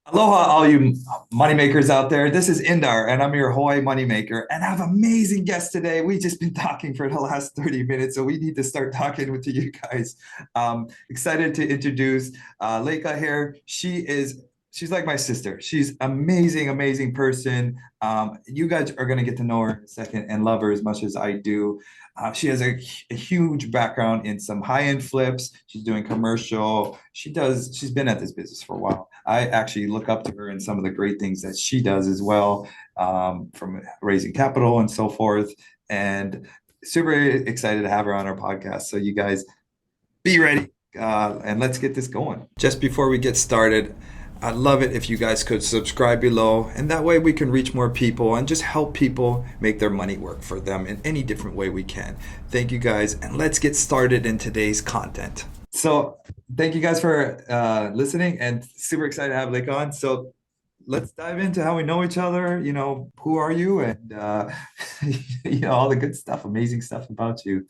Aloha, all you moneymakers out there. This is Indar, and I'm your Hawaii moneymaker. And I have an amazing guest today. We've just been talking for the last 30 minutes, so we need to start talking with you guys. Excited to introduce Leka here. She's like my sister. She's amazing, amazing person. You guys are gonna get to know her in a second and love her as much as I do. She has a huge background in some high-end flips. She's doing commercial. She's been at this business for a while. I actually look up to her and some of the great things that she does as well, from raising capital and so forth. And super excited to have her on our podcast. So you guys be ready, and let's get this going. Just before we get started, I'd love it if you guys could subscribe below, and that way we can reach more people and just help people make their money work for them in any different way we can. Thank you guys, and let's get started in today's content. So thank you guys for listening, and super excited to have Lake on. So let's dive into how we know each other. Who are you, and all the good stuff, amazing stuff about you.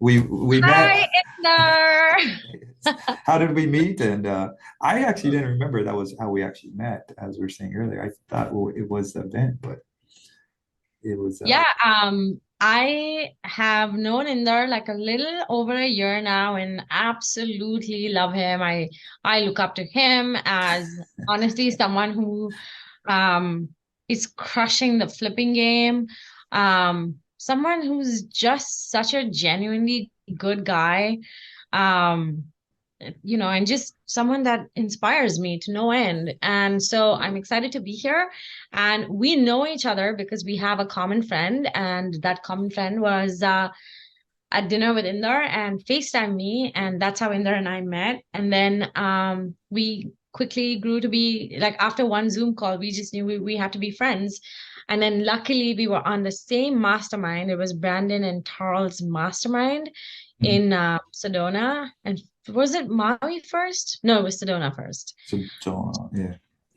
We met. Hi, Inder. How did we meet? And I actually didn't remember that was how we actually met, as we were saying earlier. I thought, well, it was the event, but it was. Yeah, I have known Inder like a little over a year now and absolutely love him. I look up to him as honestly someone who um is crushing the flipping game. Someone who's just such a genuinely good guy. Um, and just someone that inspires me to no end. And so I'm excited to be here. And we know each other because we have a common friend, and that common friend was at dinner with Inder and FaceTime me, and that's how Inder and I met. And then we quickly grew to be like after one Zoom call, we just knew we had to be friends. And then luckily we were on the same mastermind. It was Brandon and Tarl's mastermind in Sedona. And was it Maui first? No, it was Sedona first. So, yeah.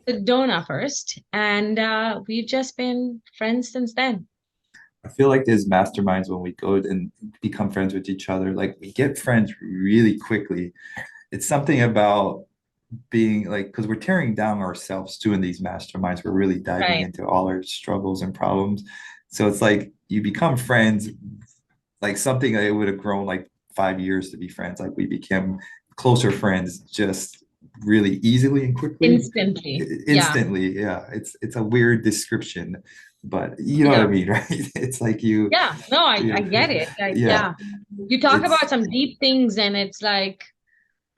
Sedona first. And we've just been friends since then. I feel like there's masterminds when we go and become friends with each other. Like we get friends really quickly. It's something about being like, because we're tearing down ourselves too in these masterminds. We're really diving Right. into all our struggles and problems. So it's like you become friends, like something that it would have grown like 5 years to be friends. Like we became closer friends just really easily and quickly. Instantly. Yeah. Instantly. Yeah. It's a weird description, but you know what I Yeah. mean, right? It's like you, Yeah, no, I you get it. Like, yeah, yeah, you talk it's about some deep things, and it's like,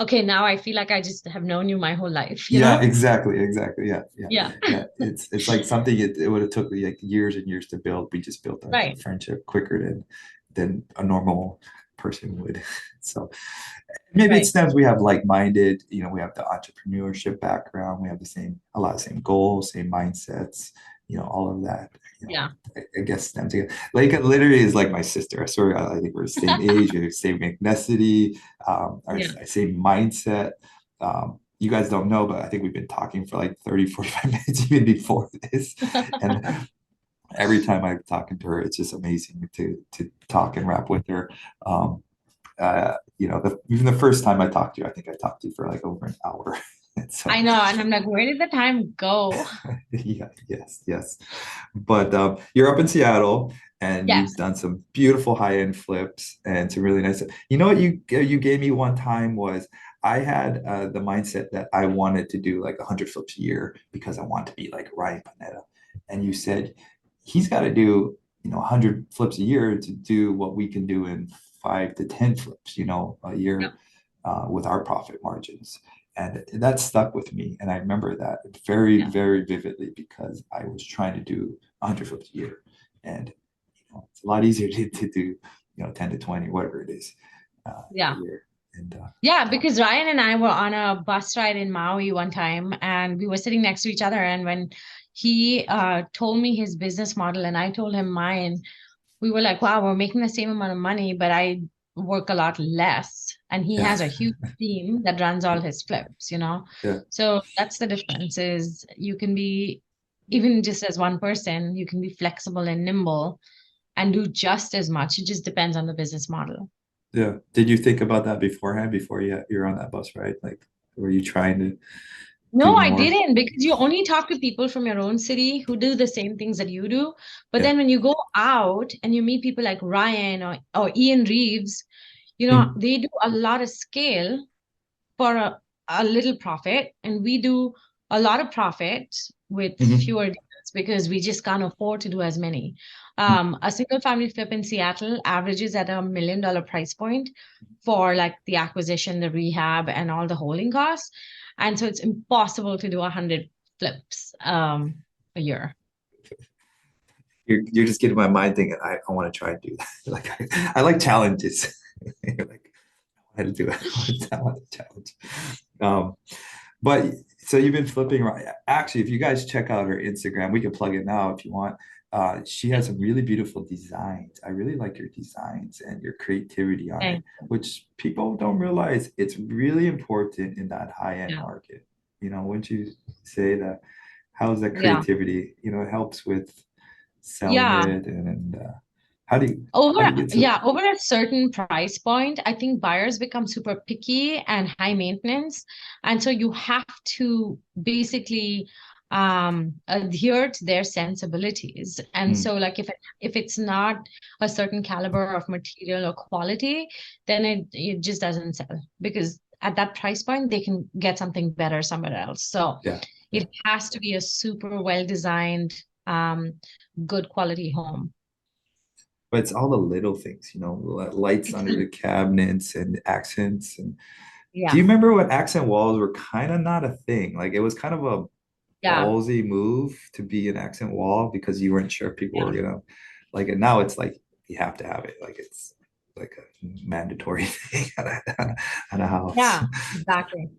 okay, now I feel like I just have known you my whole life, you yeah, know? exactly. Yeah, yeah, Yeah, yeah. It's like something it would have took me like years and years to build. We just built our right. friendship quicker than a normal person would. So maybe it Right. stems we have like-minded, we have the entrepreneurship background, we have a lot of same goals, same mindsets, all of that, Yeah. I guess stems together. Like it literally is like my sister. I swear to God, I think we're the same age, we have the same ethnicity, our Yeah. same mindset. You guys don't know, but I think we've been talking for like 30, 45 minutes even before this. And every time I'm talking to her, it's just amazing to talk and rap with her. Even the first time I talked to you, I think I talked to you for like over an hour. And I so, know. And I'm like, where did the time go? yeah, yes. But you're up in Seattle, and you've Yes. done some beautiful high-end flips and some really nice. You know what you gave me one time was I had the mindset that I wanted to do like 100 flips a year because I want to be like Ryan Panetta, and you said he's got to do 100 flips a year to do what we can do in 5 to 10 flips, a year, Yep. with our profit margins. And that stuck with me. And I remember that very, Yeah. very vividly because I was trying to do 100 flips a year. And, it's a lot easier to do, 10 to 20, whatever it is, a Yeah. year. And Yeah, because Ryan and I were on a bus ride in Maui one time, and we were sitting next to each other. And when he told me his business model and I told him mine, we were like, wow, we're making the same amount of money, but I work a lot less. And he yeah, has a huge team that runs all his flips, you know? yeah, So that's the difference is you can be, even just as one person, you can be flexible and nimble and do just as much. It just depends on the business model. yeah. Did you think about that beforehand, before you're on that bus, right? Like, were you trying to? do No, I more? didn't because you only talk to people from your own city who do the same things that you do. But Yeah. then when you go out and you meet people like Ryan or Ian Reeves, Mm-hmm. they do a lot of scale for a little profit, and we do a lot of profit with Mm-hmm. fewer deals because we just can't afford to do as many. A single family flip in Seattle averages at $1 million price point for like the acquisition, the rehab, and all the holding costs. And so it's impossible to do 100 flips a year. You're just getting my mind thinking, I want to try and do that. Like I like challenges. You're like, I want to do it. I want to challenge. Um, but so you've been flipping right. Actually, if you guys check out her Instagram, we can plug it now if you want. She has some really beautiful designs. I really like your designs and your creativity on it, Okay. which people don't realize it's really important in that high-end Yeah. market. Wouldn't you say that? How's that Yeah. creativity? It helps with selling Yeah. it, and how do you Over, how do you get to? yeah, over a certain price point, I think buyers become super picky and high maintenance. And so you have to basically adhere to their sensibilities. And Mm, so like if it's not a certain caliber of material or quality, then it just doesn't sell because at that price point they can get something better somewhere else. So yeah, yeah. it has to be a super well designed, good quality home. But it's all the little things, lights under the cabinets and accents. And do you Yeah. remember when accent walls were kind of not a thing? Like it was kind of a Yeah. ballsy move to be an accent wall because you weren't sure if people were Yeah. gonna like it. Now it's like you have to have it. Like it's like a mandatory thing at a house. Yeah, exactly.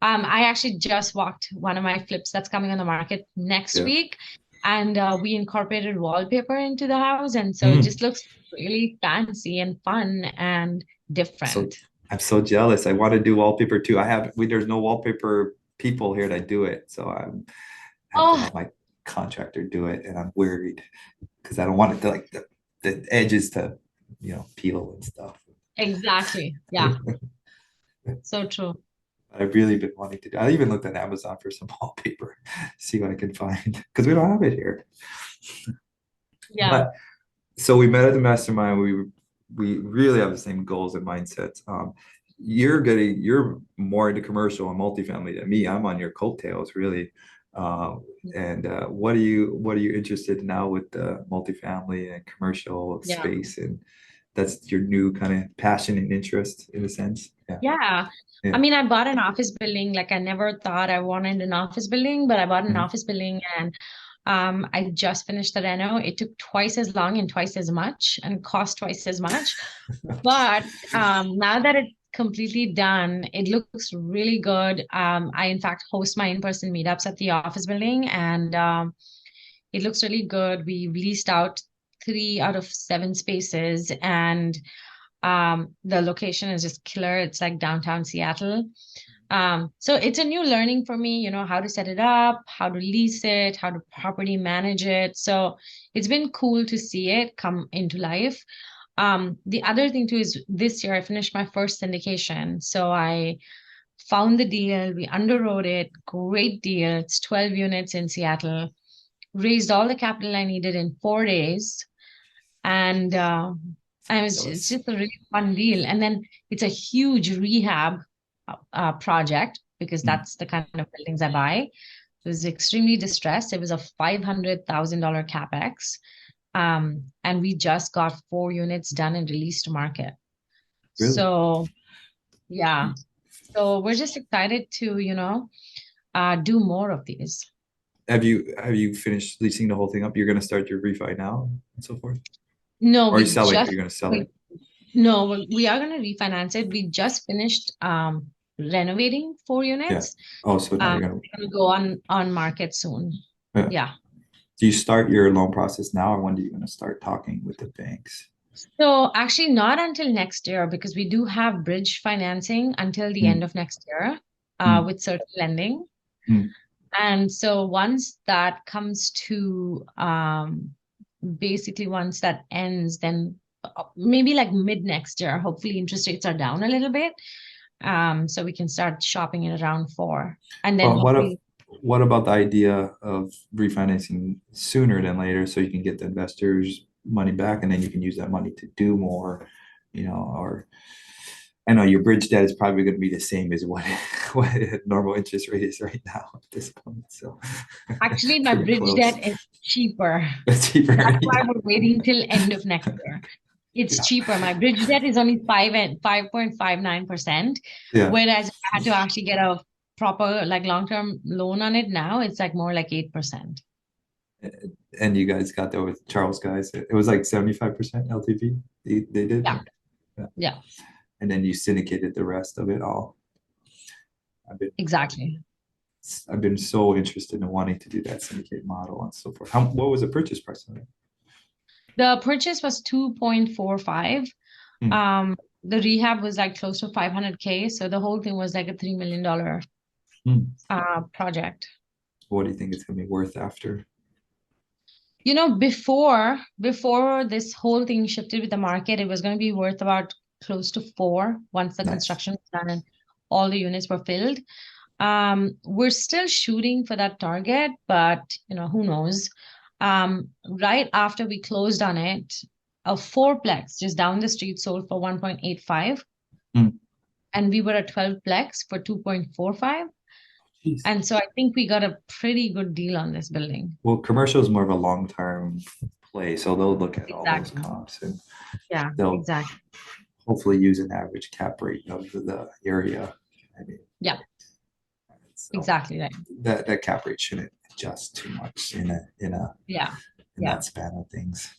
I actually just walked one of my flips that's coming on the market next Yeah. week, and we incorporated wallpaper into the house, and so it Mm. just looks really fancy and fun and So different. I'm so jealous. I want to do wallpaper too. There's no wallpaper people here that do it. So I have to Oh, have my contractor do it, and I'm worried because I don't want it to like the edges to peel and stuff. exactly. Yeah, so true. I've really been wanting to do. I even looked at Amazon for some wallpaper, see what I can find because we don't have it here. Yeah, But so we met at the mastermind. We really have the same goals and mindsets. You're more into commercial and multifamily than me. I'm on your coattails really. And what are you interested in now with the multifamily and commercial yeah. space? And that's your new kind of passion and interest in a sense. Yeah. Yeah. I Yeah. mean, I bought an office building. Like I never thought I wanted an office building, but I bought an Mhm. office building and I just finished the reno. It took twice as long and twice as much and cost twice as much. But now that it's completely done, it looks really good. I in fact host my in-person meetups at the office building and it looks really good. We leased out 3 out of 7 spaces and the location is just killer. It's like downtown Seattle. So it's a new learning for me, how to set it up, how to lease it, how to properly manage it. So it's been cool to see it come into life. The other thing too is this year I finished my first syndication. So I found the deal, we underwrote it, great deal. It's 12 units in Seattle, raised all the capital I needed in 4 days and it's Jealous. just a really fun deal. And then it's a huge rehab project because Mm. that's the kind of buildings I buy. It was extremely distressed. It was a $500,000 capex, and we just got 4 units done and released to market. Really? So yeah, so we're just excited to do more of these. Have you finished leasing the whole thing up? You're going to start your refi now and so forth? No, Or are you we selling? Are just you going to sell we it? No, we are going to refinance it. We just finished renovating four Yeah. units. Oh, so now you're going We're going to go on market soon. to, yeah. Yeah. Do you start your loan process now, or when do you going to start talking with the banks? So actually not until next year because we do have bridge financing until the end Mm, of next year mm, with certain lending. mm. And so once that comes to basically once that ends, then maybe like mid next year, hopefully interest rates are down a little bit. So we can start shopping it around for. And then Well, what if hopefully what about the idea of refinancing sooner than later so you can get the investors' money back and then you can use that money to do more, or I know your bridge debt is probably going to be the same as what what normal interest rate is right now at this point. So Actually, my pretty bridge close. debt is cheaper. It's cheaper. That's why we're waiting till end of next year. It's Yeah. cheaper. My bridge debt is only 5.59%, Yeah. whereas if I had to actually get a proper like long-term loan on it now, it's like more like 8%. And you guys got that with Charles guys. It was like 75% LTV. They did. Yeah, Yeah. yeah, And then you syndicated the rest of it all. I've been exactly. I've been so interested in wanting to do that syndicate model and so forth. What was the purchase price on it? The purchase was 2.45. Hmm. The rehab was like close to 500K. So the whole thing was like a $3 million Hmm. project. What do you think it's going to be worth after? You know, before this whole thing shifted with the market, it was going to be worth about close to four once the Nice. construction was done and all the units were filled. We're still shooting for that target, but you know, who knows? Right after we closed on it, a fourplex just down the street sold for 1.85, Hmm. and we were a 12plex for 2.45. Jeez. And so I think we got a pretty good deal on this building. Well, commercial is more of a long-term play, so they'll look at all those Exactly. comps and Yeah, they'll exactly. hopefully use an average cap rate of the area. I mean, Yeah, so exactly right. that cap rate shouldn't adjust too much Yeah, in yeah, that span of things.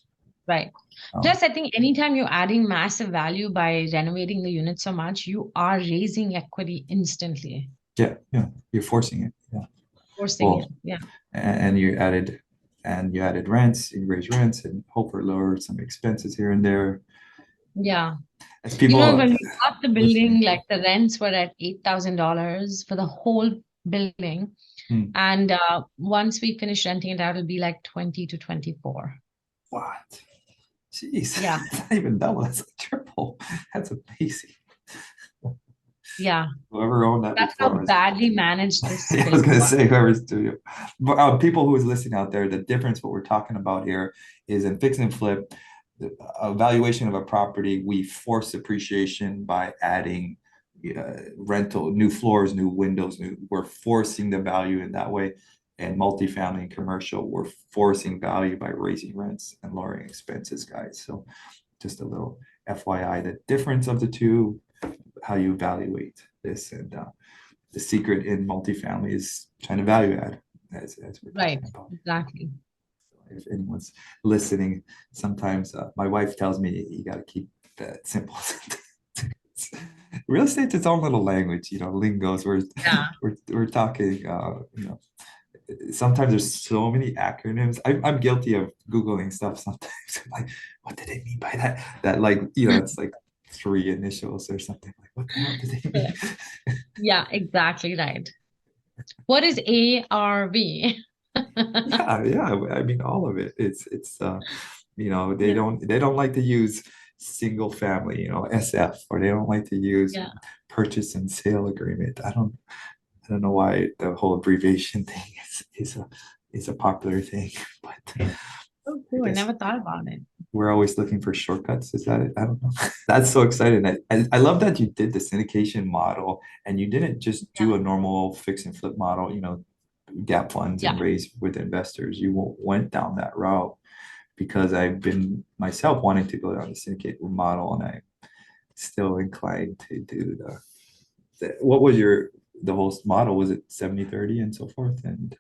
right. Um, Plus, I think anytime you're adding massive value by renovating the unit so much, you are raising equity instantly, yeah, yeah, you're forcing it. Yeah. forcing it. Well, Yeah. and you added rents, you raised rents, and hopefully lowered some expenses here and there. Yeah. As You know, people when we bought the building, listening, like the rents were at $8,000 for the whole building. hmm, And once we finish renting it out, it'll be like 20 to 24. what? Jeez, Yeah. it's not even double. That's like triple. That's amazing. Yeah. Whoever owned that That's how before was, badly managed this yeah, I was building gonna was. say whoever's doing it. But people who is listening out there, the difference what we're talking about here is in fix and flip, the valuation of a property, we force appreciation by adding rental, new floors, new windows, we're forcing the value in that way. And multifamily and commercial, we're forcing value by raising rents and lowering expenses, guys. So just a little FYI, the difference of the two, how you evaluate this, and the secret in multifamily is trying to value add, as we're Right. talking about. Exactly. If anyone's listening, sometimes my wife tells me you got to keep that simple. Real estate's its own little language, lingos. Yeah. We're talking, sometimes there's so many acronyms. I'm guilty of Googling stuff sometimes. I'm like, what did they mean by that? That like, it's like three initials or something. Like, what the hell did they mean? Yeah, exactly right. What is ARV? Yeah, yeah. I mean, all of it. It's they Yeah. don't like to use single family, SF, or they don't like to use Yeah. purchase and sale agreement. I don't know why the whole abbreviation thing is a popular thing, but Oh, I cool. I guess never thought about it. we're always looking for shortcuts. Is that it? I don't know. That's so exciting. I love that you did the syndication model and you didn't just Yeah. do a normal fix and flip model, gap funds and Yeah. raise with investors. You went down that route because I've been myself wanting to go down the syndicate model, and I'm still inclined to do what was the whole model? Was it 70/30 and so forth? And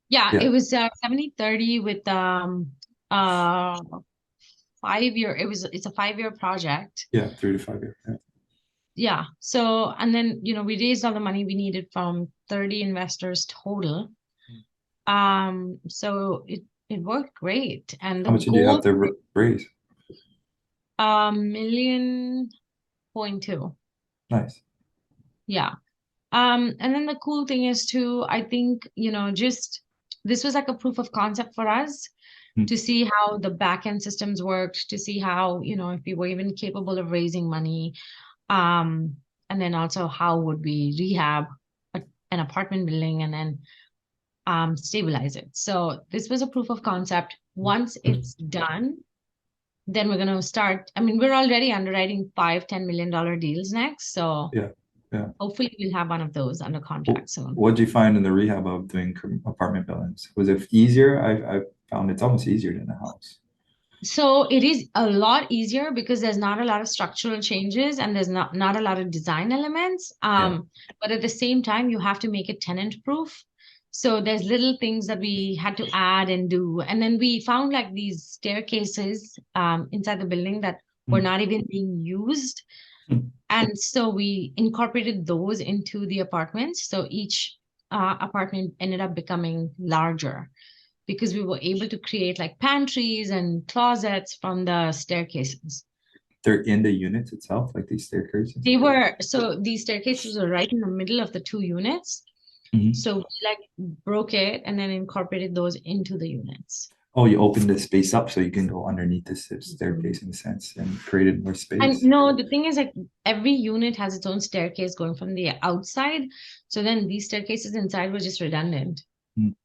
Yeah, yeah, it was 70/30 with uh 5 year. It's a 5 year project. yeah, 3 to 5 years. Yeah. Yeah. So and then we raised all the money we needed from 30 investors total. So it worked great. And How the much did you have goal to raise? 1.2 million. Nice. Yeah. And then the cool thing is too, I think, just this was like a proof of concept for us Hmm. to see how the back end systems worked, to see how, if we were even capable of raising money. Um, and then also how would we rehab an apartment building and then stabilize it. So this was a proof of concept. Once it's done, then we're going to start. I mean, we're already underwriting $5-10 million deals next. So Yeah. Yeah. hopefully we'll have one of those under contract soon. What did you find in the rehab of doing apartment buildings? Was it easier? I found it's almost easier than a house. So it is a lot easier because there's not a lot of structural changes and there's not a lot of design elements. Yeah. But at the same time, you have to make it tenant proof. So there's little things that we had to add and do. And then we found like these staircases inside the building that were Mm. not even being used. And so we incorporated those into the apartments. So each apartment ended up becoming larger because we were able to create like pantries and closets from the staircases. They're in the units itself, like these staircases. So these staircases were right in the middle of the two units. Mhm. So we like broke it and then incorporated those into the units. Oh, you opened the space up so you can go underneath the staircase in a sense and created more And space. no, the thing is like every unit has its own staircase going from the outside. So then these staircases inside were just redundant. Mm.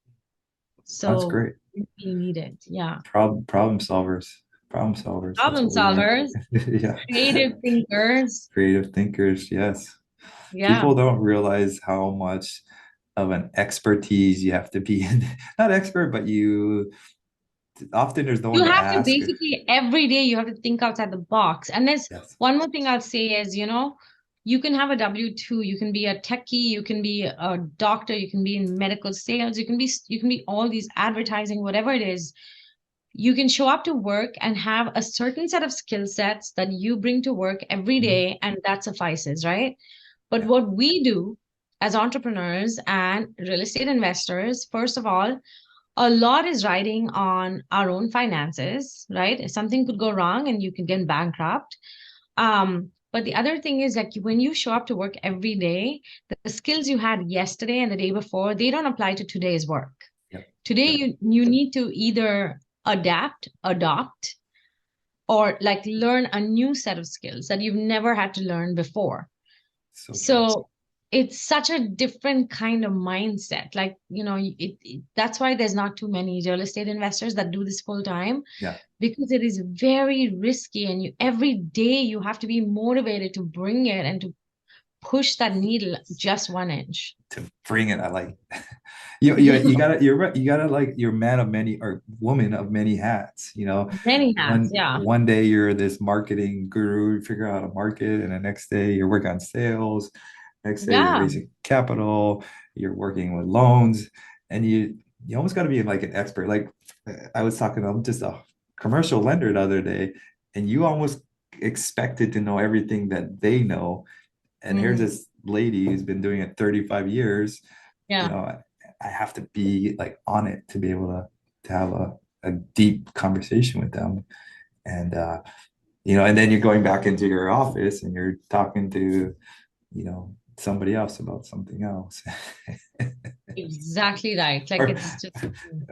That's So great. we need it. Yeah. Problem solvers. Problem solvers. That's Problem what we need. solvers, Yeah. creative thinkers. Creative thinkers. Yes. Yeah. People don't realize how much of an expertise you have to be in. Not expert, but you often there's no one You to have to ask. basically every day you have to think outside the box. And there's Yes. one more thing I'll say is, you can have a W-2, you can be a techie, you can be a doctor, you can be in medical sales, you can be all these advertising, whatever it is. You can show up to work and have a certain set of skill sets that you bring to work every Mhm. day, and that suffices, right? But Yeah. what we do as entrepreneurs and real estate investors, first of all, a lot is riding on our own finances, right? If something could go wrong and you can get bankrupt. But the other thing is like when you show up to work every day, the skills you had yesterday and the day before, they don't apply to today's work. Yeah. Today Yeah. you need to either adapt, adopt, or like learn a new set of skills that you've never had to learn before. So true. So it's such a different kind of mindset. Like, that's why there's not too many real estate investors that do this full time Yeah. because it is very risky and every day you have to be motivated to bring it and to push that needle just 1 inch. To bring it, I like you gotta you're right, you gotta like you're man of many or woman of many hats, Many hats, one yeah. one day you're this marketing guru, figure out how to market, and the next day you're working on sales, next day you're Yeah. raising capital, you're working with loans, and you almost got to be like an expert. Like I was talking to just a commercial lender the other day, and you almost expected to know everything that they know, and here's Mhm. this lady who's been doing it 35 years. you Yeah. know I have to be like on it to be able to have a deep conversation with them. And and then you're going back into your office and you're talking to somebody else about something else. Exactly right. Like or it's just,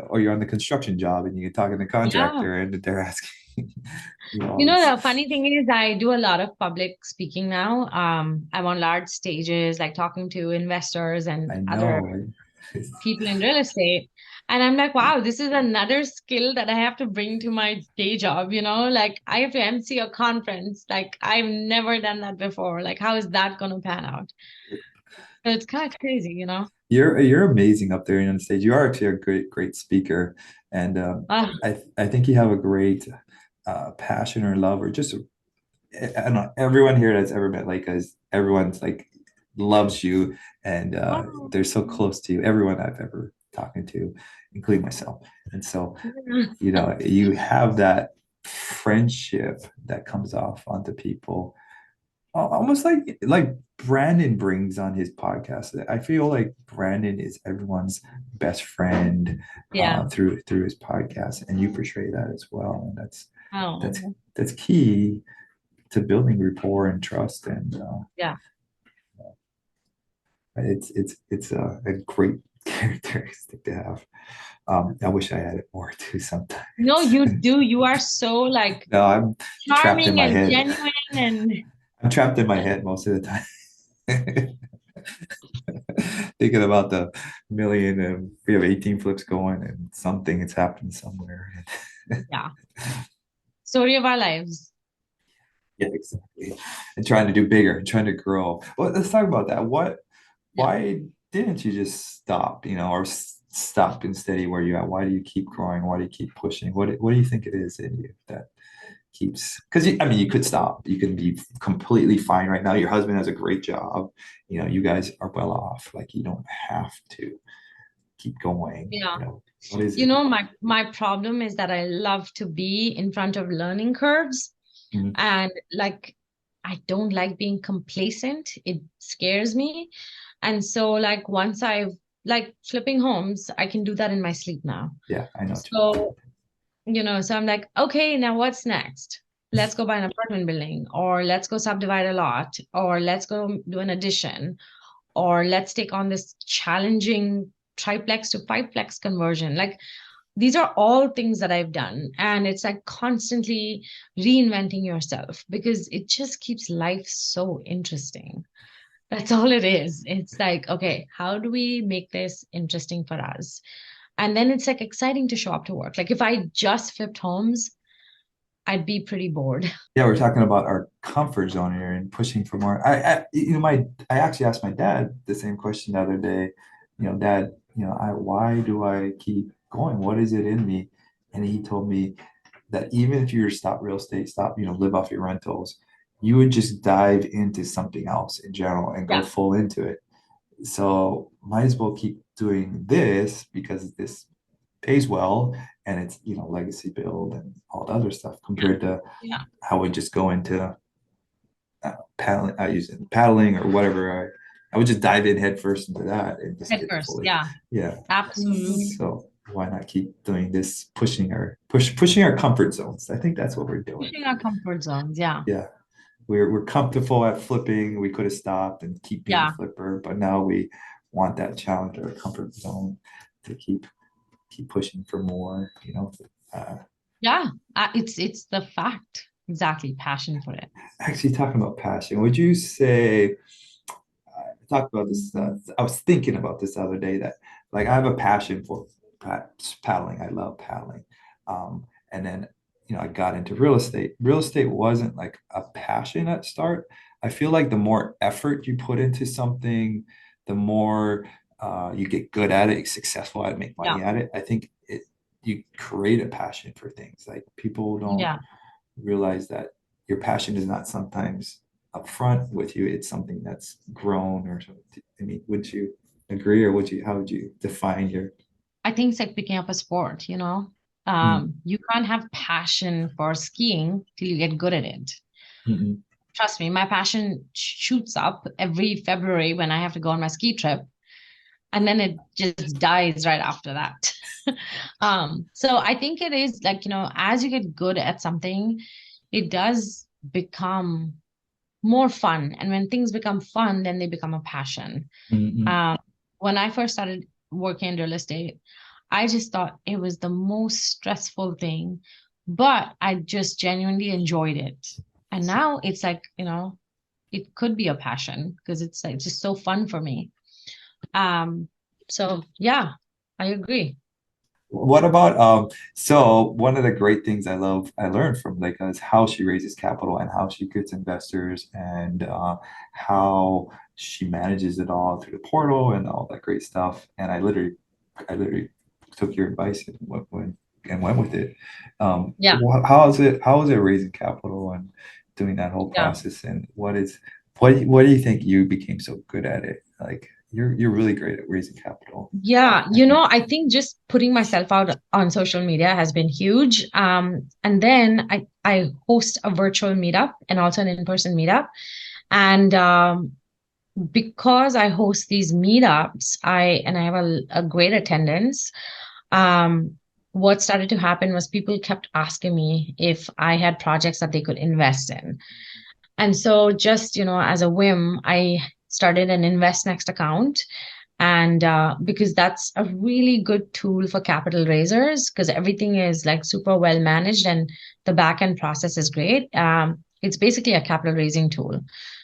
or you're on the construction job and you're talking to the yeah. contractor and they're asking all this. The funny thing is I do a lot of public speaking now. I'm on large stages, like talking to investors and I other know, right? people in real estate. And I'm like, wow, this is another skill that I have to bring to my day job, Like I have to MC a conference. Like I've never done that before. Like, how is that going to pan out? So it's kind of crazy. You're amazing up there on the stage. You are actually a great speaker, and Ah, I think you have a great passion or love or just I don't know. Everyone here that's ever met Leka is everyone's like loves you, and oh. they're so close to you. Everyone I've ever talking to, including myself, and so you have that friendship that comes off onto people almost like Brandon brings on his podcast. I feel like Brandon is everyone's best friend Yeah. through his podcast, and you portray that as well. And that's Oh, that's key to building rapport and trust. And yeah. it's a great characteristic to have. I wish I had it more too sometimes. No, you do. You are so like No, I'm trapped in charming my and head. genuine and I'm trapped in my head most of the time. thinking about the million and we have 18 flips going and something has happened somewhere. Yeah. Story of our lives. Yeah, exactly. And trying to do bigger and trying to grow. Well, let's talk about that. Yeah. Why didn't you just stop, or stop and steady where you're at? Why do you keep growing? Why do you keep pushing? What do you think it is in you that keeps, because I mean, you could stop. You can be completely fine right now. Your husband has a great job. You guys are well off. Like you don't have to keep going. Yeah. What is it? My problem is that I love to be in front of learning curves. Mhm. And like, I don't like being complacent. It scares me. And so, like, once I've like flipping homes, I can do that in my sleep now. Yeah, I know what you mean. So, so I'm like, okay, now what's next? Let's go buy an apartment building, or let's go subdivide a lot, or let's go do an addition, or let's take on this challenging triplex to fiveplex conversion. Like, these are all things that I've done. And it's like constantly reinventing yourself because it just keeps life so interesting. That's all it is. It's like, okay, how do we make this interesting for us? And then it's like exciting to show up to work. Like if I just flipped homes, I'd be pretty bored. Yeah, we're talking about our comfort zone here and pushing for more. I actually asked my dad the same question the other day. Dad, why do I keep going? What is it in me? And he told me that even if you were to stop real estate, stop, live off your rentals, you would just dive into something else in general and go Yeah, full into it. So might as well keep doing this because this pays well and it's, legacy build and all the other stuff yeah, compared to yeah. how we just go into paddling, using paddling or whatever. I would just dive in head first into that and just Head get first. fully, Yeah, yeah. absolutely. So why not keep doing this, pushing our comfort zones? I think that's what we're doing. Pushing our comfort zones. Yeah, Yeah, we're comfortable at flipping. We could have stopped and keep being a yeah, flipper, but now we want that challenge or comfort zone to keep pushing for more. Uh, yeah. It's the fact. Exactly. Passion for it. Actually, talking about passion, would you say I talked about this? I was thinking about this the other day that like I have a passion for paddling. I love paddling, and then I got into real estate. Real estate wasn't like a passion at start. I feel like the more effort you put into something, the more you get good at it, successful at it, make Yeah, money at it. I think you create a passion for things. Like people don't yeah. realize that your passion is not sometimes upfront with you. It's something that's grown or something. I mean, would you agree or how would you define your I think it's like picking up a sport. mm, You can't have passion for skiing till you get good at it. mm, Trust me, my passion shoots up every February when I have to go on my ski trip, and then it just dies right after that. So I think it is like, as you get good at something, it does become more fun. And when things become fun, then they become a passion. mm, Um, when I first started working in real estate, I just thought it was the most stressful thing, but I just genuinely enjoyed it. And now it's like, it could be a passion because it's like just so fun for me. Um, so yeah, I agree. What about so one of the great things I learned from Leka is how she raises capital and how she gets investors and how she manages it all through the portal and all that great stuff. And I literally took your advice and went with it. Yeah, How is it raising capital and doing that whole yeah. process? And what do you think you became so good at it? Like you're really great at raising capital, Yeah, I think. I think just putting myself out on social media has been huge. And then I host a virtual meetup and also an in-person meetup. And because I host these meetups, I have a great attendance. Um, what started to happen was people kept asking me if I had projects that they could invest in. And so just, as a whim, I started an Invest Next account. And because that's a really good tool for capital raisers, because everything is like super well managed and the back end process is great. It's basically a capital raising tool.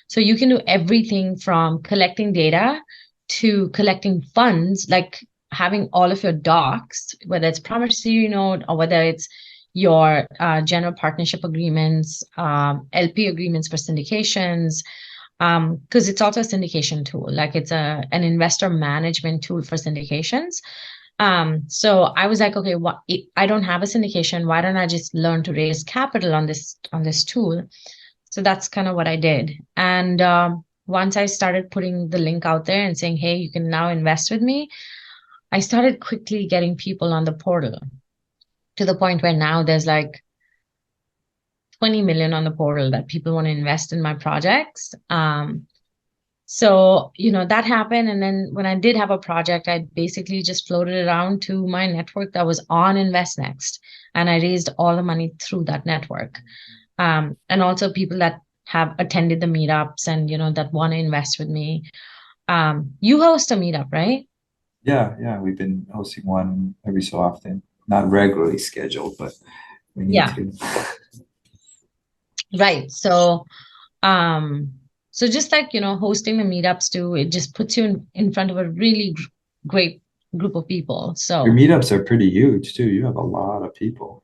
So you can do everything from collecting data to collecting funds, like having all of your docs, whether it's promissory note or whether it's your general partnership agreements, LP agreements for syndications, because it's also a syndication tool, like it's an investor management tool for syndications. So I was like, okay, what, I don't have a syndication. Why don't I just learn to raise capital on this tool? So that's kind of what I did. And once I started putting the link out there and saying, hey, you can now invest with me, I started quickly getting people on the portal to the point where now there's like 20 million on the portal that people want to invest in my projects. So, that happened. And then when I did have a project, I basically just floated it around to my network that was on InvestNext. And I raised all the money through that network. And also people that have attended the meetups and, that want to invest with me. You host a meetup, right? Yeah, we've been hosting one every so often, not regularly scheduled, but we need Yeah, to. right. So just like, hosting the meetups too, it just puts you in front of a really great group of people. Your So meetups are pretty huge too. You have a lot of people.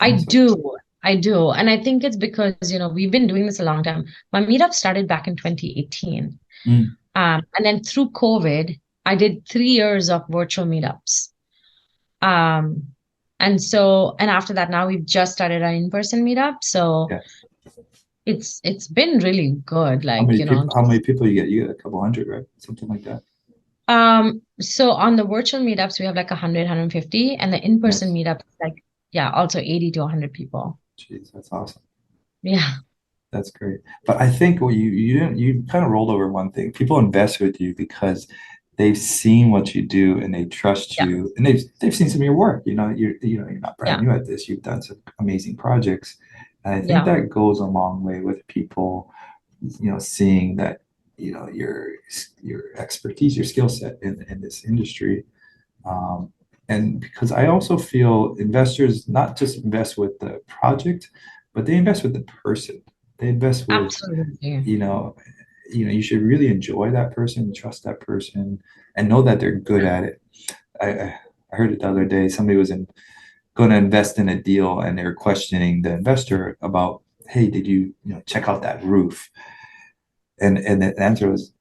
I Sounds like. do. I do. And I think it's because, we've been doing this a long time. My meetup started back in 2018. Mm. And then through COVID, I did 3 years of virtual meetups. Um, and after that, now we've just started our in-person meetup. So Yeah. it's been really good. How Like, many people? How many people you get? You get a couple hundred, right? Something like that. so on the virtual meetups, we have like 100, and the in-person Nice. meetups, like, yeah, also 80 to 100 people. Jeez, that's awesome. Yeah. That's great. But I think what you didn't you kind of rolled over one thing. People invest with you because they've seen what you do and they trust Yeah. you and they've seen some of your work. You're not brand Yeah. new at this. You've done some amazing projects. And I think Yeah. that goes a long way with people, seeing that, your expertise, your skill set in this industry. Um, and because I also feel investors not just invest with the project, but they invest with the person. They invest with, Absolutely. you know, you should really enjoy that person, trust that person, and know that they're good at it. I heard it the other day. Somebody was going to invest in a deal, and they were questioning the investor about, hey, did you check out that roof? And the answer was,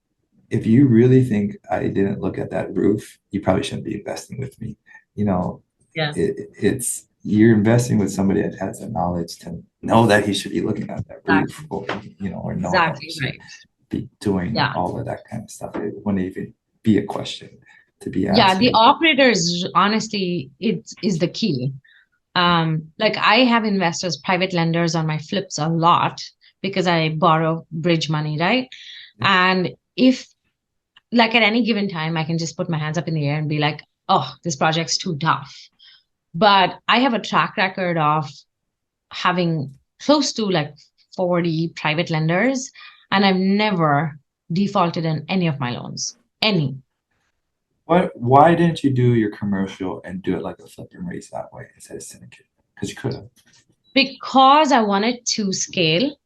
if you really think I didn't look at that roof, you probably shouldn't be investing with me. You know, Yeah. it's you're investing with somebody that has the knowledge to know that he should be looking at that roof, Exactly. or know that he Exactly should right. be doing Yeah. all of that kind of stuff. It wouldn't even be a question to be Yeah. The asking. operators, honestly, it is the key. Like I have investors, private lenders on my flips a lot because I borrow bridge money, right? Yeah. And if like at any given time, I can just put my hands up in the air and be like, oh, this project's too tough. But I have a track record of having close to like 40 private lenders, and I've never defaulted in any of my loans. Any. Why didn't you do your commercial and do it like a flip and raise that way instead of syndicate? Because you could have. Because I wanted to scale.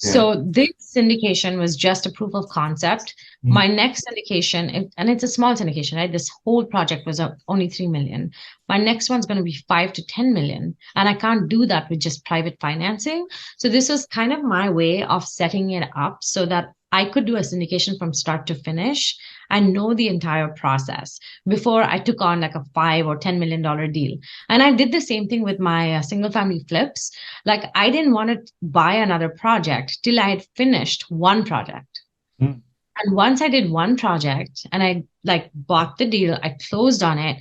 Yeah. So this syndication was just a proof of concept. Mm. My next syndication, and it's a small syndication, right? This whole project was only 3 million. My next one's going to be 5 to 10 million. And I can't do that with just private financing. So this was kind of my way of setting it up so that I could do a syndication from start to finish and know the entire process before I took on like a 5 or $10 million deal. And I did the same thing with my single family flips. Like I didn't want to buy another project till I had finished one project. Mm. And once I did one project and I like bought the deal, I closed on it,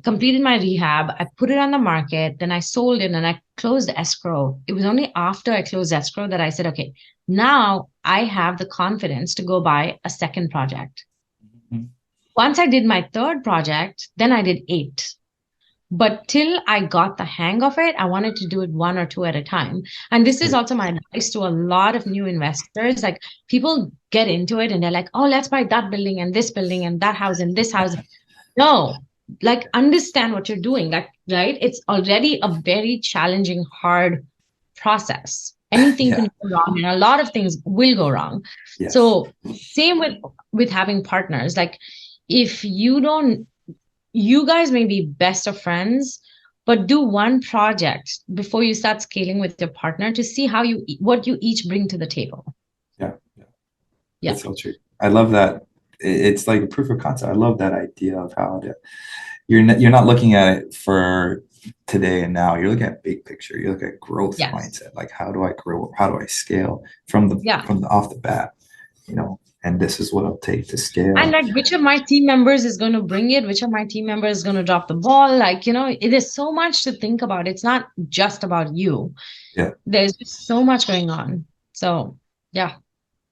completed my rehab, I put it on the market, then I sold it and I closed escrow. It was only after I closed escrow that I said, okay, now I have the confidence to go buy a second project. Mm. Once I did my third project, then I did 8. But till I got the hang of it, I wanted to do it one or two at a time. And this is Right. also my advice to a lot of new investors. Like people get into it and they're like, oh, let's buy that building and this building and that house and this house. No, like understand what you're doing. Like, right? It's already a very challenging, hard process. Anything can Yeah. go wrong, and a lot of things will go wrong. Yes. So same with having partners. Like if you don't, you guys may be best of friends, but do one project before you start scaling with your partner to see how what you each bring to the table. Yeah. Yeah. Yeah. That's so true. I love that. It's like a proof of concept. I love that idea of how to, you're not looking at it for today and now. You're looking at big picture. You look at growth Yes. mindset. Like how do I grow? How do I scale from the Yeah. off the bat? And this is what it'll take to And scale. like which of my team members is going to bring it, which of my team members is going to drop the ball. Like, it is so much to think about. It's not just about you. Yeah. There's just so much going on. So yeah.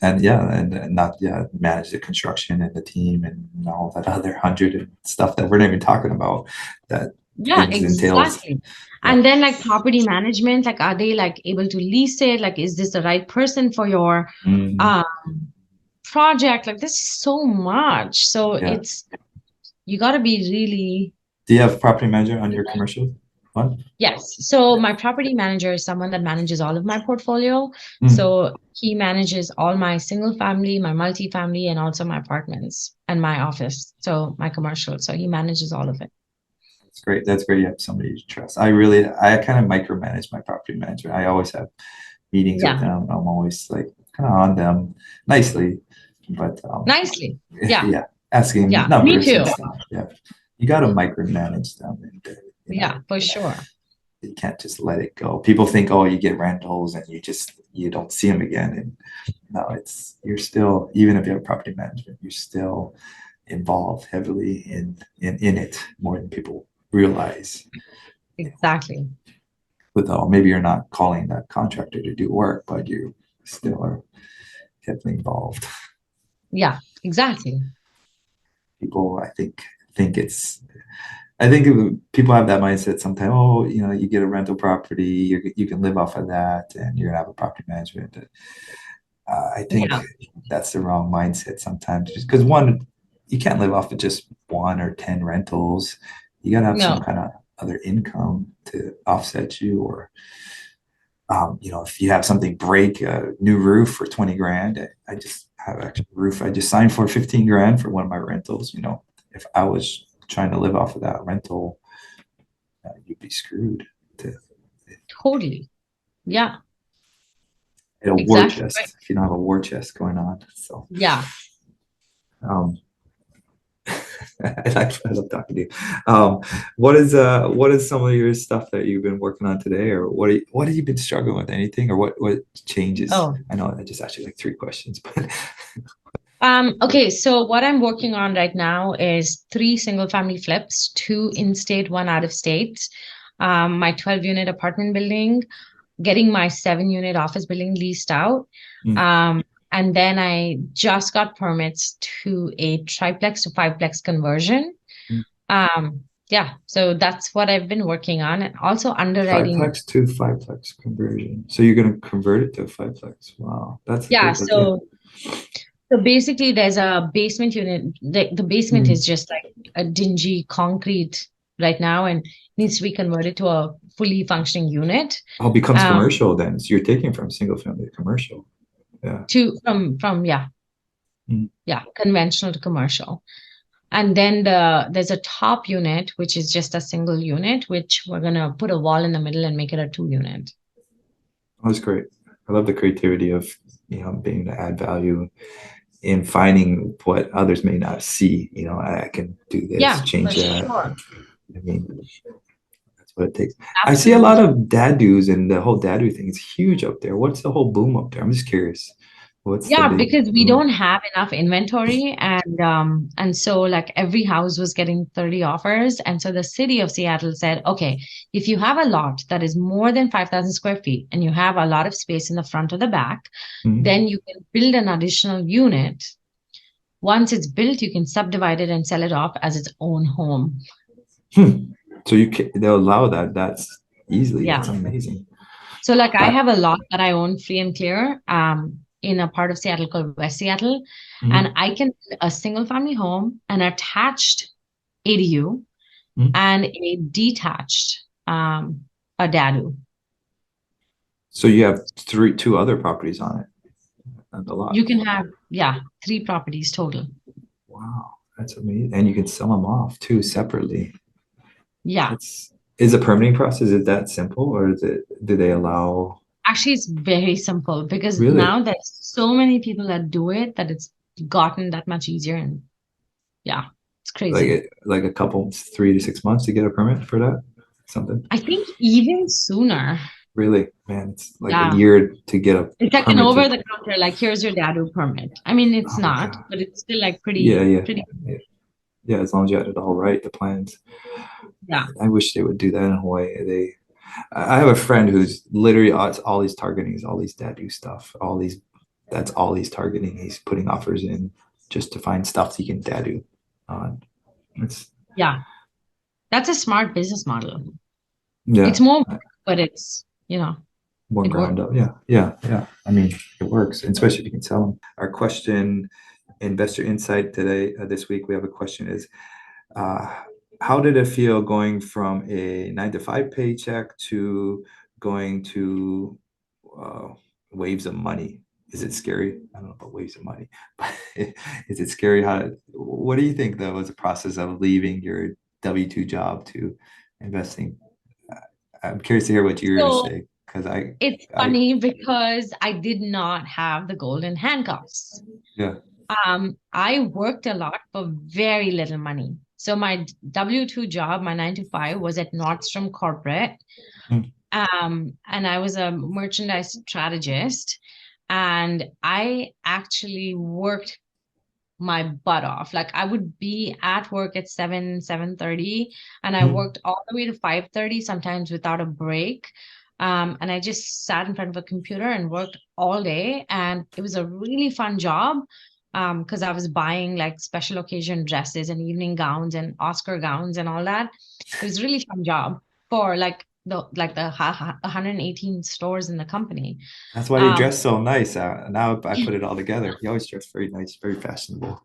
And yeah, and not manage the construction and the team and all that other hundred and stuff that we're not even talking about that Yeah, things entails. exactly. Yeah. And then like property management, like are they like able to lease it? Like, is this the right person for your Mm, um project? Like this is so much. So yeah. you got to be really. Do you have property manager on your commercial one? Yes. So my property manager is someone that manages all of my portfolio. Mm, So he manages all my single family, my multi-family, and also my apartments and my office. So my commercial. So he manages all of it. that's great. That's great. You have somebody to trust. I kind of micromanage my property manager. I always have meetings with Yeah. them. I'm always like kind of on them nicely, but Nicely. Yeah. yeah, asking Yeah. Me numbers too. and stuff. Yeah, you got to micromanage them, and Yeah, for sure. you can't just let it go. People think, oh, you get rentals and you don't see them again. And no, you're still, even if you have property management, you're still involved heavily in it more than people realize. Exactly. With all, maybe you're not calling that contractor to do work, but you still are heavily involved. Yeah, exactly. People, think it's I think people have that mindset sometimes. Oh, you get a rental property, you can live off of that, and you're gonna have a property management. I think Yeah. that's the wrong mindset sometimes, just because one, you can't live off of just one or 10 rentals. You gotta have some No, kind of other income to offset you, or if you have something break, a new roof for 20 grand. I just have a roof I just signed for 15 grand for one of my rentals. If I was trying to live off of that rental, you'd be screwed. To totally. Yeah, a war exactly right. chest if you don't have a war chest going on. So Yeah. um, I love talking to you. What is some of your stuff that you've been working on today, or what have you been struggling with? Anything, or what changes? Oh, I know I just asked you like three questions, but okay. So what I'm working on right now is three single family flips, two in state, one out of state. My 12-unit apartment building, getting my 7-unit office building leased out. Mm, Um, and then I just got permits to a triplex to fiveplex conversion. mm. Yeah, so that's what I've been working on, and also underwriting. Triplex to fiveplex conversion. So you're going to convert it to a fiveplex. Wow, that's a Yeah, great idea. so basically there's a basement unit. The basement Mm. is just like a dingy concrete right now and needs to be converted to a fully functioning unit. Oh, it becomes Um, commercial then. So you're taking from single family to commercial. Yeah. to from yeah, Mm. yeah, conventional to commercial. And then there's a top unit, which is just a single unit, which we're gonna put a wall in the middle and make it a 2-unit. Oh, that's great. I love the creativity of being able to add value in finding what others may not see. I can do this, Yeah, for change that. sure. I mean, that's what it takes. I see a lot Absolutely. of dadoos, and the whole dadu thing is huge up there. What's the whole boom up there? I'm just curious. What's the Yeah, big because we don't boom? have enough inventory, and so like every house was getting 30 offers. And so the city of Seattle said, okay, if you have a lot that is more than 5,000 square feet and you have a lot of space in the front or the back, Mhm. then you can build an additional unit. Once it's built, you can subdivide it and sell it off as its own home. Hmm. So they'll allow that. That's easily. That's Yeah. amazing. So like I I, have a lot that I own free and clear in a part of Seattle called West Seattle. And Mhm. I can build a single family home, an attached ADU, Mhm. and a detached a dadu. So you have two other properties on it and a lot. You can have, yeah, 3 properties total. Wow, that's amazing. And you can sell them off too separately. Yeah. That's is the permitting process is that simple or is it do they allow Actually, it's very simple because really now there's so many people that do it that it's gotten that much easier. And yeah, it's crazy. like a couple 3 to 6 months to get a permit for that? Something. I think even sooner. Really, man, it's like a Yeah. year to get a It's like an permit over to the counter, like here's your dadu permit. I mean, it's oh my not, God. but it's still like Yeah, yeah. pretty, Yeah, yeah, as long as you had it all right, the plans. yeah. I wish they would do that in Hawaii. I have a friend who's literally all he's targeting is all these dadu stuff. That's all he's targeting. He's putting offers in just to find stuff he can dadu on. It's Yeah. That's a smart business model. yeah, It's more work, but more it ground works. up. Yeah, yeah, yeah. I mean, it works, especially if you can sell them. Our question, investor insight today, this week, we have a question is, uh, how did it feel going from a 9 to 5 paycheck to going to uh, waves of money? Is it scary? I don't know about waves of money, but is it scary? What do you think though was the process of leaving your W-2 job to investing? Uh, I'm curious to hear what you're going to So say because it's I, funny because I did not have the golden handcuffs. yeah. I worked a lot for very little money. So my W-2 job, my 9 to 5, was at Nordstrom Corporate. Mm, And I was a merchandise strategist. And I actually worked my butt off. Like I would be at work at 7:30, and I mm. worked all the way to 5:30, sometimes without a break. And I just sat in front of a computer and worked all day. And it was a really fun job because I was buying like special occasion dresses and evening gowns and Oscar gowns and all that. It was a really fun job for like the 118 stores in the company. That's why you Um, dress so nice. Now I put it all together. You always dress very nice, very fashionable.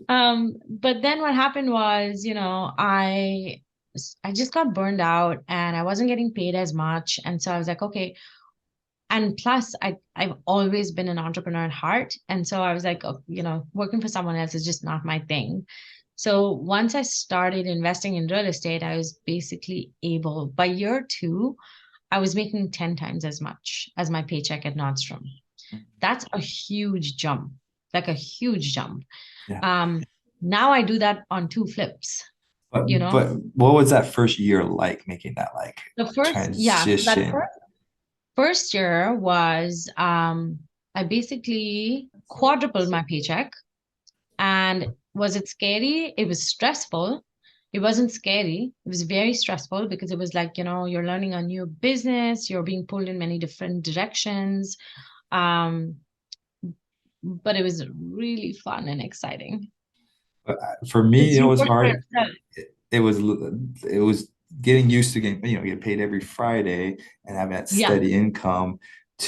but then what happened was, I just got burned out and I wasn't getting paid as much. And so I was like, okay. And plus I've always been an entrepreneur at heart. And so I was like, oh, working for someone else is just not my thing. So once I started investing in real estate, I was basically able, by year 2, I was making 10 times as much as my paycheck at Nordstrom. That's a huge jump, like a huge jump. Yeah. Um, Now I do that on 2 flips, But you know. but what was that first year like making that like So that transition? first year was I basically quadrupled my paycheck. And was it scary? It was stressful. It wasn't scary. It was very stressful because it was like, you're learning a new business, you're being pulled in many different directions. Um, but it was really fun and exciting. For me, Because it you was work for hard. yourself. It was getting used to getting paid every Friday and having that Yeah, steady income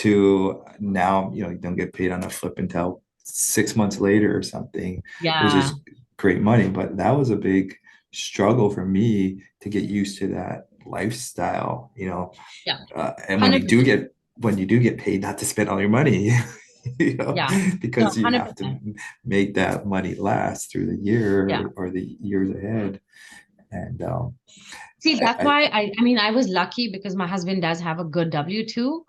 to now, you don't get paid on a flip until 6 months later or something, which yeah, is great money. But that was a big struggle for me to get used to that lifestyle. yeah, And 100%. when you do get paid, not to spend all your money, you know, Yeah, no, because you have to 100%. make that money last through the Yeah. year or the years ahead. And See, that's I why I mean, I was lucky because my husband does have a good W-2.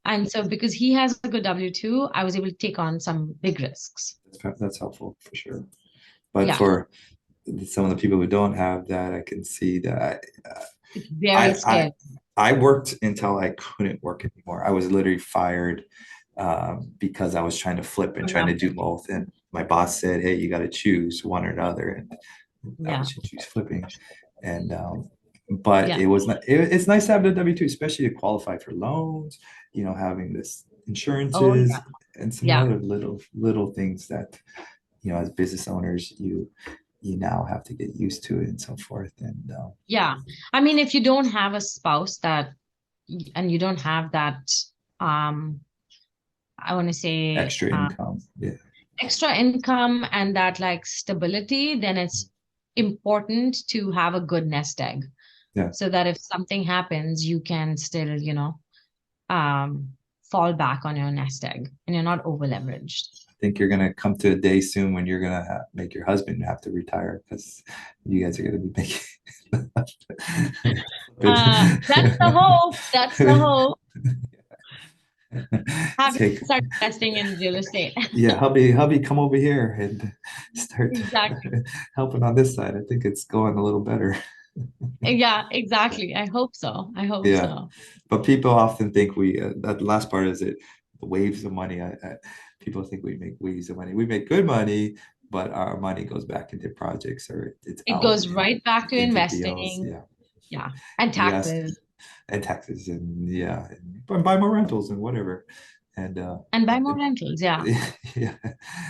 And so because he has a good W-2, I was able to take on some big risks. that's helpful for sure. But Yeah, for some of the people who don't have that, I can see that it's very I I scary. I worked until I couldn't work anymore. I was literally fired because I was trying to flip and For trying to do nothing. both. And my boss said, "Hey, you got to choose one or the other." And I Yeah, was to choose flipping. And but yeah. it was not. It's nice to have the W-2, especially to qualify for loans. Having this Oh, yeah. insurances and some Yeah. other little things that as business owners you now have to get used to it and so forth. And Yeah. I mean, if you don't have a spouse and you don't have that, um, I want to say, extra income. Yeah. extra income and that like stability, then it's important to have a good nest egg Yeah. so that if something happens, you can still, fall back on your nest egg and you're not over leveraged. I think you're gonna come to a day soon when you're gonna make your husband have to retire because you guys are gonna be making That's the hope. That's the hope. Have to take start investing in real estate. yeah, hubby, come over here and start Exactly. helping on this side. I think it's going a little better. Yeah, exactly. I hope so. I hope Yeah, so. but people often think we that last part is it waves of money. People think we make waves of money. We make good money, but our money goes back into projects or it's It out goes right back to into deals. investing. Yeah, Yeah. And you ask taxes. and taxes and yeah, and buy more rentals and whatever. And And buy more rentals. Yeah. yeah,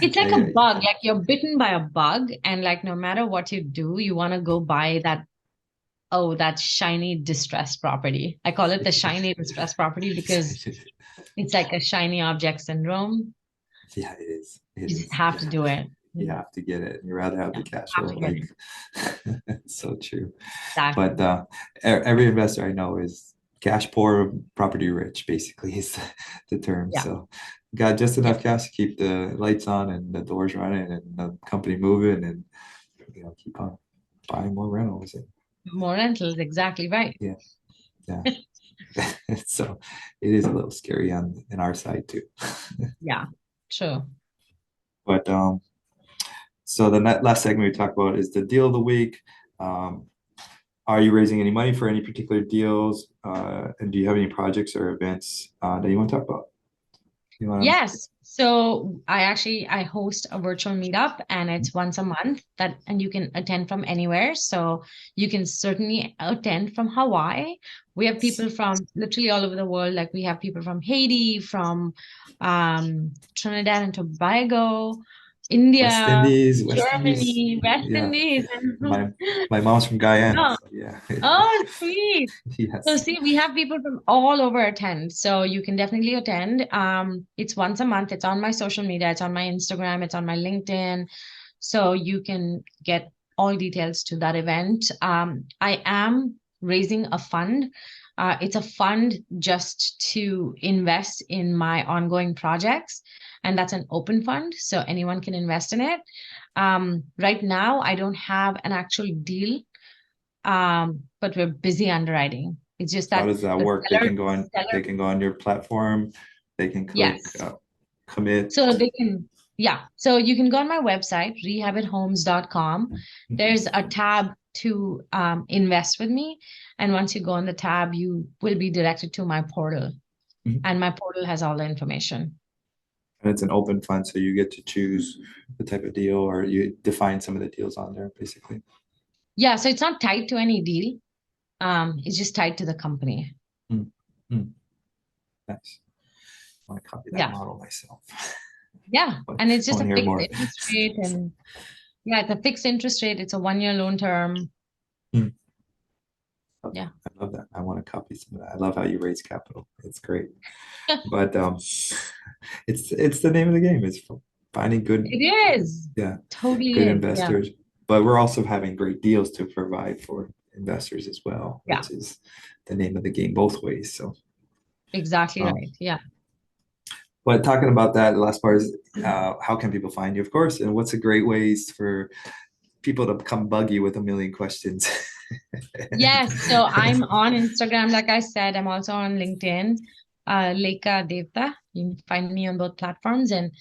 It's like a I, bug. Like you're bitten by a bug, and like no matter what you do, you want to go buy that, oh, that shiny distressed property. I call it the shiny distressed property because it's like a shiny object syndrome. yeah, it is. It You just is. have to do it. You have to get it. You rather have Yeah, the cash have flow. to get Like it. it's so true. But Exactly. every investor I know is cash poor, property rich, basically is the term. Yeah. So got just Yeah. enough cash to keep the lights on and the doors running and the company moving and keep on buying more rentals. And, More rentals. Exactly right. yeah, yeah. So it is a little scary on in our side too. Yeah. True. But so the last segment we talked about is the deal of the week. Um, are you raising any money for any particular deals? And do you have any projects or events that you want to talk about? You want to? Yes. So I host a virtual meetup and it's once a month that and you can attend from anywhere. So you can certainly attend from Hawaii. We have people from literally all over the world. Like we have people from Haiti, from Trinidad and Tobago, India, West Indies. Germany, West Yeah, Indies. my my mom's from Guyana, Yeah. so yeah, Oh, sweet. So yes. see, we have people from all over attend, so you can definitely attend. It's once a month. It's on my social media. It's on my Instagram. It's on my LinkedIn. So you can get all details to that event. I am raising a fund. It's a fund just to invest in my ongoing projects, and that's an open fund, so anyone can invest in it. Right now, I don't have an actual deal, but we're busy underwriting. It's just So how that does that the work? seller, They can go on your platform, they can click yes. commit. So they can, yeah. So you can go on my website, rehabithomes.com. There's a tab to invest with me. And once you go on the tab, you will be directed to my portal. Mhm. And my portal has all the information. And it's an open fund, so you get to choose the type of deal or you define some of the deals on there, basically. Yeah, so it's not tied to any deal. It's just tied to the company. Mm. Mm. Nice. I want to copy that Yeah. model myself. Yeah. I And it's just want a to hear fixed more. interest rate. And yeah, it's a fixed interest rate. It's a 1 year loan term. Mm. Yeah. I love that. I want to copy some of that. I love how you raise capital. It's great. But it's the name of the game. It's finding good, It is. yeah, Totally good is. Yeah. investors. But we're also having great deals to provide for investors as well, Yeah. which is the name of the game both ways. So, Exactly um, right. Yeah. but talking about that, the last part is how can people find you, of course, and what's a great ways for people to come bug you with a million questions. Yes. So I'm on Instagram, like I said. I'm also on LinkedIn, Leka Devatha. You can find me on both platforms and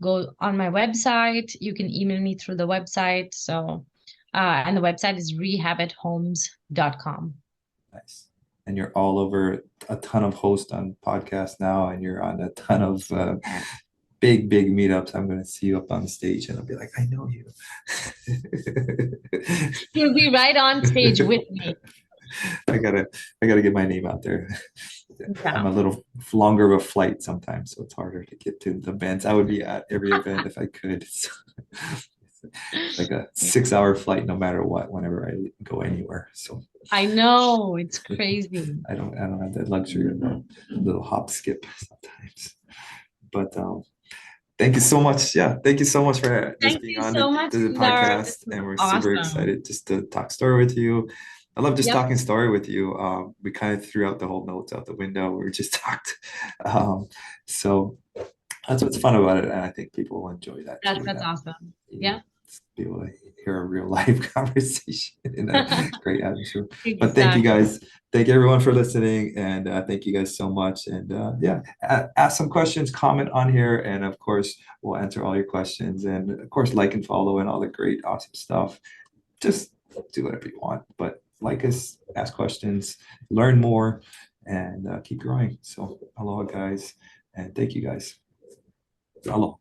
go on my website. You can email me through the website. So, and the website is rehabithomes.com. Nice. And you're all over a ton of hosts on podcasts now, and you're on a ton of big meetups. I'm going to see you up on stage, and I'll be like, I know you. You'll be right on stage with me. I gotta, I gotta get my name out there. I'm Yeah. a little longer of a flight sometimes, so it's harder to get to the events. I would be at every event if I could. It's like a 6 hour flight, no matter what, whenever I go anywhere. So I know. It's crazy. I don't have that luxury of a little hop skip sometimes. But thank you so much. Yeah, thank you so much for just Thank being you on so much, the Sundar. This podcast, was and we're super awesome. excited just to talk story with you. I love just Yep, talking story with you. We kind of threw out the whole notes out the window. We just talked. Um, so that's what's fun about it, and I think people will enjoy that too. that's That awesome. you know, Yeah. be able to hear a real live conversation in a great atmosphere. But thank you Exactly. guys. Thank everyone for listening, and thank you guys so much. And yeah, ask some questions, comment on here, and of course, we'll answer all your questions. And of course, like and follow and all the great, awesome stuff. Just do whatever you want, but like us, ask questions, learn more, and keep growing. So, aloha, guys, and thank you guys. Aloha.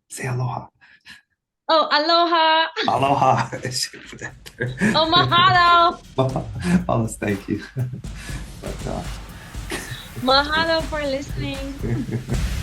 Say aloha. Oh, aloha. Aloha. I should put that Oh, there. mahalo. Alice, thank you. But, Mahalo for listening.